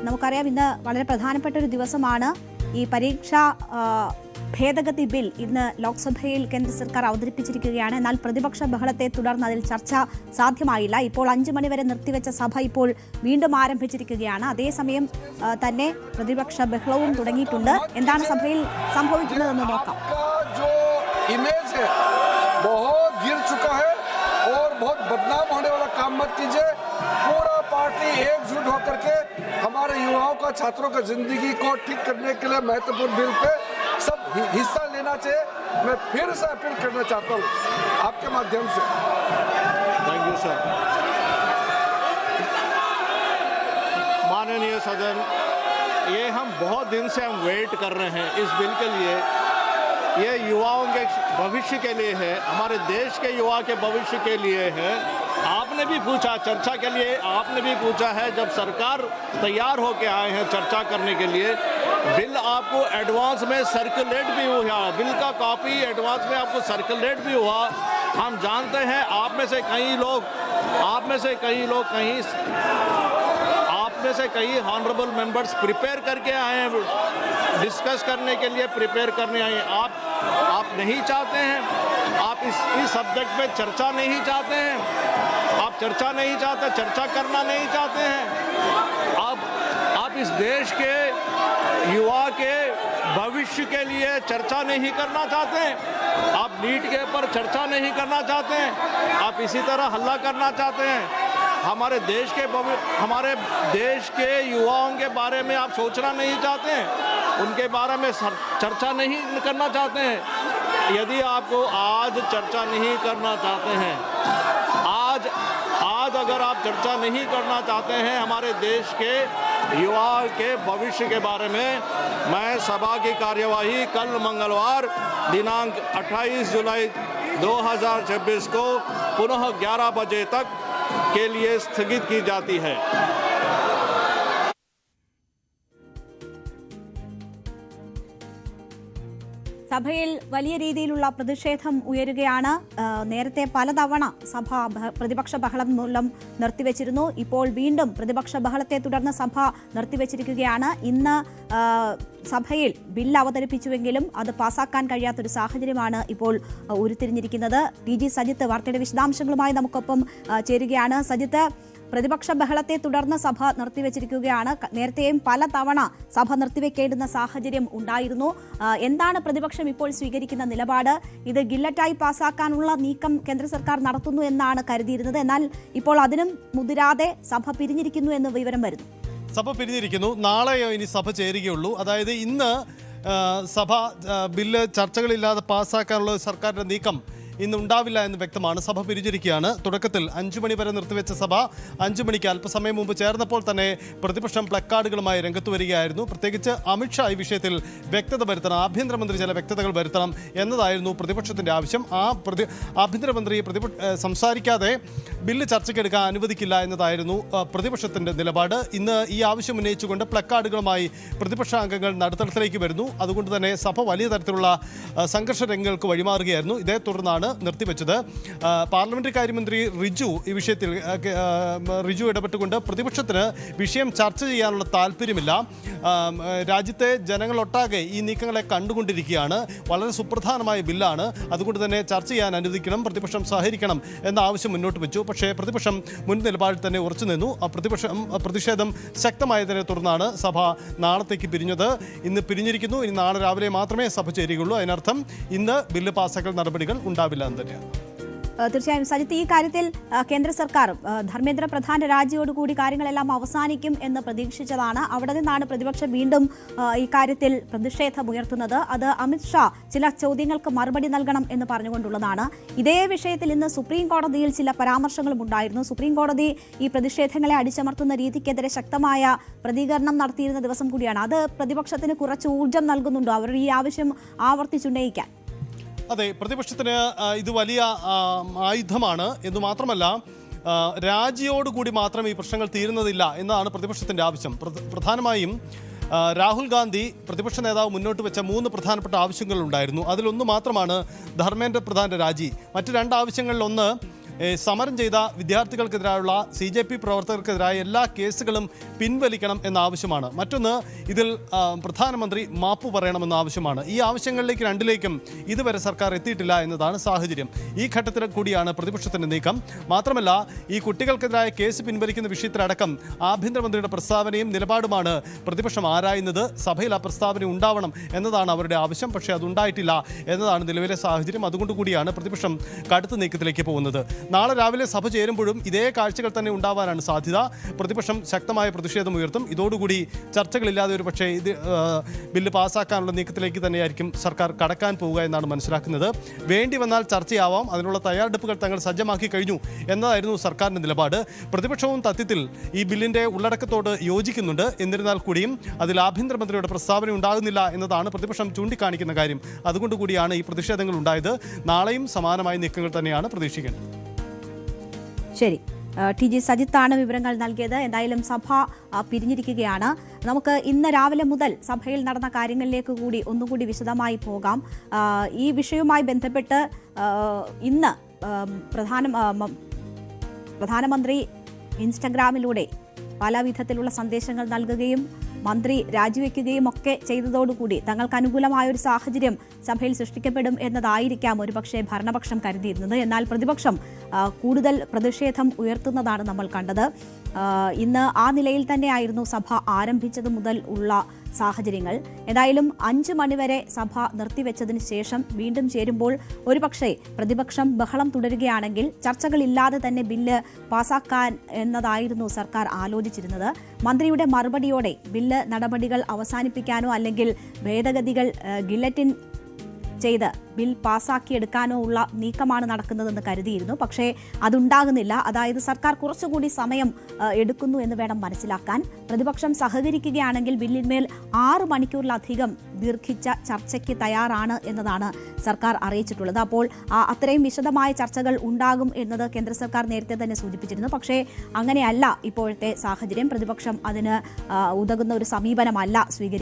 നമുക്കറിയാം ഇന്ന് വളരെ പ്രധാനപ്പെട്ട ഒരു ദിവസമാണ്. ഈ പരീക്ഷാ ഭേദഗതി ബിൽ ഇന്ന് ലോക്സഭയിൽ കേന്ദ്ര സർക്കാർ അവതരിപ്പിച്ചിരിക്കുകയാണ്. എന്നാൽ പ്രതിപക്ഷ ബഹളത്തെ തുടർന്ന് അതിൽ ചർച്ച സാധ്യമായില്ല. ഇപ്പോൾ 5 മണിവരെ നിർത്തിവെച്ച സഭ ഇപ്പോൾ വീണ്ടും ആരംഭിച്ചിരിക്കുകയാണ്. അതേസമയം തന്നെ പ്രതിപക്ഷ ബഹളവും തുടങ്ങിയിട്ടുണ്ട്. എന്താണ് സഭയിൽ സംഭവിക്കുന്നതെന്ന് നോക്കാം. बहुत बदनाम होने वाला काम मत कीजिए। पूरा पार्टी एकजुट होकर के हमारे युवाओं का, छात्रों का जिंदगी को ठीक करने के लिए महत्वपूर्ण बिल पे सब हिस्सा लेना चाहिए। मैं फिर से अपील करना चाहता हूँ आपके माध्यम से। Thank you sir. माननीय सदन, ये हम बहुत दिन से हम वेट कर रहे हैं इस बिल के लिए। ये युवाओं के भविष्य के लिए है, हमारे देश के युवा के भविष्य के लिए है। आपने भी पूछा चर्चा के लिए, आपने भी पूछा है। जब सरकार तैयार होकर आए हैं चर्चा करने के लिए, बिल आपको एडवांस में सर्कुलेट भी हुआ, बिल का कॉपी एडवांस में आपको सर्कुलेट भी हुआ। हम जानते हैं आप में से कई ऑनरेबल मेंबर्स प्रिपेयर करके आए हैं, डिस्कस करने के लिए प्रिपेयर करने आए हैं। आप नहीं चाहते हैं, आप इस सब्जेक्ट पे चर्चा नहीं चाहते हैं, आप चर्चा नहीं चाहते, चर्चा करना नहीं चाहते हैं। आप इस देश के युवा के भविष्य के लिए चर्चा नहीं करना चाहते हैं, आप नीट के ऊपर चर्चा नहीं करना चाहते हैं, आप इसी तरह हल्ला करना चाहते हैं। हमारे देश के युवाओं के बारे में आप सोचना नहीं चाहते हैं, उनके बारे में चर्चा नहीं करना चाहते हैं। यदि आपको आज चर्चा नहीं करना चाहते हैं, आज अगर आप चर्चा नहीं करना चाहते हैं हमारे देश के युवा के भविष्य के बारे में, मैं सभा की कार्यवाही कल मंगलवार दिनांक 28 जुलाई 2026 को पुनः 11 बजे तक के लिए स्थगित की जाती है। സഭയിൽ വലിയ രീതിയിലുള്ള പ്രതിഷേധം ഉയരുകയാണ്. നേരത്തെ പലതവണ സഭ പ്രതിപക്ഷ ബഹളം മൂലം നിർത്തിവെച്ചിരുന്നു. ഇപ്പോൾ വീണ്ടും പ്രതിപക്ഷ ബഹളത്തെ തുടർന്ന് സഭ നിർത്തിവെച്ചിരിക്കുകയാണ്. ഇന്ന് സഭയിൽ ബില്ല് അവതരിപ്പിച്ചുവെങ്കിലും അത് പാസാക്കാൻ കഴിയാത്തൊരു സാഹചര്യമാണ് ഇപ്പോൾ ഉരുത്തിരിഞ്ഞിരിക്കുന്നത്. TG സജിത്ത് വാർത്തയുടെ വിശദാംശങ്ങളുമായി നമുക്കൊപ്പം ചേരുകയാണ്. സജിത്ത്, പ്രതിപക്ഷ ബഹളത്തെ തുടർന്ന് സഭ നിർത്തിവെച്ചിരിക്കുകയാണ്. നേരത്തെയും പലതവണ സഭ നിർത്തിവെക്കേണ്ടുന്ന സാഹചര്യം ഉണ്ടായിരുന്നു. എന്താണ് പ്രതിപക്ഷം ഇപ്പോൾ സ്വീകരിക്കുന്ന നിലപാട്? ഇത് ഗില്ലറ്റായി പാസാക്കാനുള്ള നീക്കം കേന്ദ്ര സർക്കാർ നടത്തുന്നു എന്നാണ് കരുതിയിരുന്നത്. എന്നാൽ ഇപ്പോൾ അതിനും മുതിരാതെ സഭ പിരിഞ്ഞിരിക്കുന്നു എന്ന് വിവരം വരുന്നു. സഭ പിരിഞ്ഞിരിക്കുന്നു. നാളെയോ ഇനി സഭ ചേരുകയുള്ളൂ. അതായത് ഇന്ന് സഭ ബില്ല് ചർച്ചകളില്ലാതെ പാസ്സാക്കാനുള്ള സർക്കാരിന്റെ നീക്കം ഇന്ന് ഉണ്ടാവില്ല എന്ന് വ്യക്തമാണ്. സഭ പിരിഞ്ഞിരിക്കുകയാണ്. തുടക്കത്തിൽ 5 മണി വരെ നിർത്തിവെച്ച സഭ 5 മണിക്ക് അല്പസമയം മുമ്പ് ചേർന്നപ്പോൾ തന്നെ പ്രതിപക്ഷം പ്ലക്കാർഡുകളുമായി രംഗത്ത് വരികയായിരുന്നു. പ്രത്യേകിച്ച് അമിത്ഷാ ഈ വിഷയത്തിൽ വ്യക്തത വരുത്തണം, ആഭ്യന്തരമന്ത്രി ചില വ്യക്തതകൾ വരുത്തണം എന്നതായിരുന്നു പ്രതിപക്ഷത്തിൻ്റെ ആവശ്യം. ആഭ്യന്തരമന്ത്രി സംസാരിക്കാതെ ബില്ല് ചർച്ചയ്ക്കെടുക്കാൻ അനുവദിക്കില്ല എന്നതായിരുന്നു പ്രതിപക്ഷത്തിൻ്റെ നിലപാട്. ഇന്ന് ഈ ആവശ്യം ഉന്നയിച്ചുകൊണ്ട് പ്ലക്കാർഡുകളുമായി പ്രതിപക്ഷ അംഗങ്ങൾ നടുത്തളത്തിലേക്ക് വരുന്നു. അതുകൊണ്ട് തന്നെ സഭ വലിയ തരത്തിലുള്ള സംഘർഷ രംഗങ്ങൾക്ക് വഴിമാറുകയായിരുന്നു. ഇതേ തുടർന്നാണ് നിർത്തിവെച്ചത്. പാർലമെന്ററി കാര്യമന്ത്രി ഈ വിഷയത്തിൽ റിജു ഇടപെട്ടുകൊണ്ട് പ്രതിപക്ഷത്തിന് വിഷയം ചർച്ച ചെയ്യാനുള്ള താല്പര്യമില്ല, രാജ്യത്തെ ജനങ്ങളൊട്ടാകെ ഈ നീക്കങ്ങളെ കണ്ടുകൊണ്ടിരിക്കുകയാണ്, വളരെ സുപ്രധാനമായ ബില്ലാണ്, അതുകൊണ്ട് തന്നെ ചർച്ച ചെയ്യാൻ അനുവദിക്കണം, പ്രതിപക്ഷം സഹകരിക്കണം എന്ന ആവശ്യം മുന്നോട്ട് വെച്ചു. പക്ഷേ പ്രതിപക്ഷം മുൻ നിലപാടിൽ തന്നെ ഉറച്ചു നിന്നു. പ്രതിഷേധം ശക്തമായതിനെ തുടർന്നാണ് സഭ നാളത്തേക്ക് പിരിഞ്ഞത്. ഇന്ന് പിരിഞ്ഞിരിക്കുന്നു. ഇനി നാളെ രാവിലെ മാത്രമേ സഭ ചേരുകയുള്ളൂ. അതിനർത്ഥം ഇന്ന് ബില്ല് പാസാക്കൽ നടപടികൾ ഉണ്ടാവില്ല എന്ന് തന്നെയാണ്. തീർച്ചയായും സജിത്ത്, ഈ കാര്യത്തിൽ കേന്ദ്ര സർക്കാർ ധർമ്മേന്ദ്ര പ്രധാന്റെ രാജിയോടുകൂടി കാര്യങ്ങളെല്ലാം അവസാനിക്കും എന്ന് പ്രതീക്ഷിച്ചതാണ്. അവിടെ നിന്നാണ് പ്രതിപക്ഷം വീണ്ടും ഈ കാര്യത്തിൽ പ്രതിഷേധമുയർത്തുന്നത്. അത് അമിത്ഷാ ചില ചോദ്യങ്ങൾക്ക് മറുപടി നൽകണം എന്ന് പറഞ്ഞുകൊണ്ടുള്ളതാണ്. ഇതേ വിഷയത്തിൽ ഇന്ന് സുപ്രീം കോടതിയിൽ ചില പരാമർശങ്ങളും ഉണ്ടായിരുന്നു. സുപ്രീം കോടതി ഈ പ്രതിഷേധങ്ങളെ അടിച്ചമർത്തുന്ന രീതിക്കെതിരെ ശക്തമായ പ്രതികരണം നടത്തിയിരുന്ന ദിവസം കൂടിയാണ്. അത് പ്രതിപക്ഷത്തിന് കുറച്ച് ഊർജ്ജം നൽകുന്നുണ്ടോ അവർ ഈ ആവശ്യം ആവർത്തിച്ചുന്നയിക്കാൻ? അതെ, പ്രതിപക്ഷത്തിന് ഇത് വലിയ ആയുധമാണ് എന്ന് മാത്രമല്ല രാജിയോടുകൂടി മാത്രം ഈ പ്രശ്നങ്ങൾ തീരുന്നതില്ല എന്നതാണ് പ്രതിപക്ഷത്തിൻ്റെ ആവശ്യം. പ്രധാനമായും രാഹുൽ ഗാന്ധി പ്രതിപക്ഷ നേതാവ് മുന്നോട്ട് വെച്ച 3 പ്രധാനപ്പെട്ട ആവശ്യങ്ങളുണ്ടായിരുന്നു. അതിലൊന്ന് മാത്രമാണ് ധർമ്മേന്ദ്ര പ്രധാന്റെ രാജി. മറ്റ് 2 ആവശ്യങ്ങളിലൊന്ന് സമരം ചെയ്ത വിദ്യാർത്ഥികൾക്കെതിരായുള്ള CJP പ്രവർത്തകർക്കെതിരായ എല്ലാ കേസുകളും പിൻവലിക്കണം എന്ന ആവശ്യമാണ്. മറ്റൊന്ന്, ഇതിൽ പ്രധാനമന്ത്രി മാപ്പ് പറയണമെന്ന ആവശ്യമാണ്. ഈ ആവശ്യങ്ങളിലേക്ക് രണ്ടിലേക്കും ഇതുവരെ സർക്കാർ എത്തിയിട്ടില്ല എന്നതാണ് സാഹചര്യം. ഈ ഘട്ടത്തിൽ കൂടിയാണ് പ്രതിപക്ഷത്തിന്റെ നീക്കം. മാത്രമല്ല, ഈ കുട്ടികൾക്കെതിരായ കേസ് പിൻവലിക്കുന്ന വിഷയത്തിലടക്കം ആഭ്യന്തരമന്ത്രിയുടെ പ്രസ്താവനയും നിലപാടുമാണ് പ്രതിപക്ഷം ആരായുന്നത്. സഭയിൽ ആ പ്രസ്താവന ഉണ്ടാവണം എന്നതാണ് അവരുടെ ആവശ്യം. പക്ഷേ അതുണ്ടായിട്ടില്ല എന്നതാണ് നിലവിലെ സാഹചര്യം. അതുകൊണ്ട് കൂടിയാണ് പ്രതിപക്ഷം കടുത്ത നീക്കത്തിലേക്ക് പോകുന്നത്. നാളെ രാവിലെ സഭ ചേരുമ്പോഴും ഇതേ കാഴ്ചകൾ തന്നെ ഉണ്ടാവാനാണ് സാധ്യത. പ്രതിപക്ഷം ശക്തമായ പ്രതിഷേധം ഉയർത്തും. ഇതോടുകൂടി ചർച്ചകളില്ലാതെ ഒരു പക്ഷേ ഇത് ബില്ല് പാസ്സാക്കാനുള്ള നീക്കത്തിലേക്ക് തന്നെയായിരിക്കും സർക്കാർ കടക്കാൻ പോവുക എന്നാണ് മനസ്സിലാക്കുന്നത്. വേണ്ടി വന്നാൽ ചർച്ചയാവാം, അതിനുള്ള തയ്യാറെടുപ്പുകൾ തങ്ങൾ സജ്ജമാക്കി കഴിഞ്ഞു എന്നതായിരുന്നു സർക്കാരിൻ്റെ നിലപാട്. പ്രതിപക്ഷവും തത്വത്തിൽ ഈ ബില്ലിൻ്റെ ഉള്ളടക്കത്തോട് യോജിക്കുന്നുണ്ട്. എന്നിരുന്നാൽ കൂടിയും അതിൽ ആഭ്യന്തരമന്ത്രിയുടെ പ്രസ്താവന ഉണ്ടാകുന്നില്ല എന്നതാണ് പ്രതിപക്ഷം ചൂണ്ടിക്കാണിക്കുന്ന കാര്യം. അതുകൊണ്ട് കൂടിയാണ് ഈ പ്രതിഷേധങ്ങൾ ഉണ്ടായത്. നാളെയും സമാനമായ നീക്കങ്ങൾ തന്നെയാണ് പ്രതീക്ഷിക്കേണ്ടത്. ശരി, TG സജിത്താണ് വിവരങ്ങൾ നൽകിയത്. എന്തായാലും സഭ പിരിഞ്ഞിരിക്കുകയാണ്. നമുക്ക് ഇന്ന് രാവിലെ മുതൽ സഭയിൽ നടന്ന കാര്യങ്ങളിലേക്ക് കൂടി ഒന്നുകൂടി വിശദമായി പോകാം. ഈ വിഷയവുമായി ബന്ധപ്പെട്ട് ഇന്ന് പ്രധാനമന്ത്രി ഇൻസ്റ്റഗ്രാമിലൂടെ പല വിധത്തിലുള്ള സന്ദേശങ്ങൾ നൽകുകയും മന്ത്രി രാജിവെക്കുകയും ഒക്കെ ചെയ്തതോടുകൂടി തങ്ങൾക്ക് അനുകൂലമായ ഒരു സാഹചര്യം സഭയിൽ സൃഷ്ടിക്കപ്പെടും എന്നതായിരിക്കാം ഒരുപക്ഷെ ഭരണപക്ഷം കരുതിയിരുന്നത്. എന്നാൽ പ്രതിപക്ഷം കൂടുതൽ പ്രതിഷേധം ഉയർത്തുന്നതാണ് നമ്മൾ കണ്ടത്. ഇന്ന് ആ നിലയിൽ തന്നെയായിരുന്നു സഭ ആരംഭിച്ചത് മുതൽ ഉള്ള സാഹചര്യങ്ങൾ. ഏതായാലും 5 മണിവരെ സഭ നിർത്തിവെച്ചതിന് ശേഷം വീണ്ടും ചേരുമ്പോൾ ഒരുപക്ഷെ പ്രതിപക്ഷം ബഹളം തുടരുകയാണെങ്കിൽ ചർച്ചകളില്ലാതെ തന്നെ ബില്ല് പാസാക്കാൻ എന്നതായിരുന്നു സർക്കാർ ആലോചിച്ചിരുന്നത്. മന്ത്രിയുടെ മറുപടിയോടെ ബില്ല് നടപടികൾ അവസാനിപ്പിക്കാനോ അല്ലെങ്കിൽ ഭേദഗതികൾ ഗില്ലറ്റിൻ ചെയ്ത് ബിൽ പാസാക്കിയെടുക്കാനോ ഉള്ള നീക്കമാണ് നടക്കുന്നതെന്ന് കരുതിയിരുന്നു. പക്ഷേ അതുണ്ടാകുന്നില്ല. അതായത് സർക്കാർ കുറച്ചുകൂടി സമയം എടുക്കുന്നു എന്ന് വേണം മനസ്സിലാക്കാൻ. പ്രതിപക്ഷം സഹകരിക്കുകയാണെങ്കിൽ ബില്ലിന്മേൽ 6 മണിക്കൂറിലധികം ദീർഘിച്ച ചർച്ചയ്ക്ക് തയ്യാറാണ് എന്നതാണ് സർക്കാർ അറിയിച്ചിട്ടുള്ളത്. അപ്പോൾ അത്രയും വിശദമായ ചർച്ചകൾ ഉണ്ടാകും എന്നത് കേന്ദ്ര സർക്കാർ നേരത്തെ തന്നെ സൂചിപ്പിച്ചിരുന്നു. പക്ഷേ അങ്ങനെയല്ല ഇപ്പോഴത്തെ സാഹചര്യം. പ്രതിപക്ഷം അതിന് ഉതകുന്ന ഒരു സമീപനമല്ല സ്വീകരിക്കുന്നത്.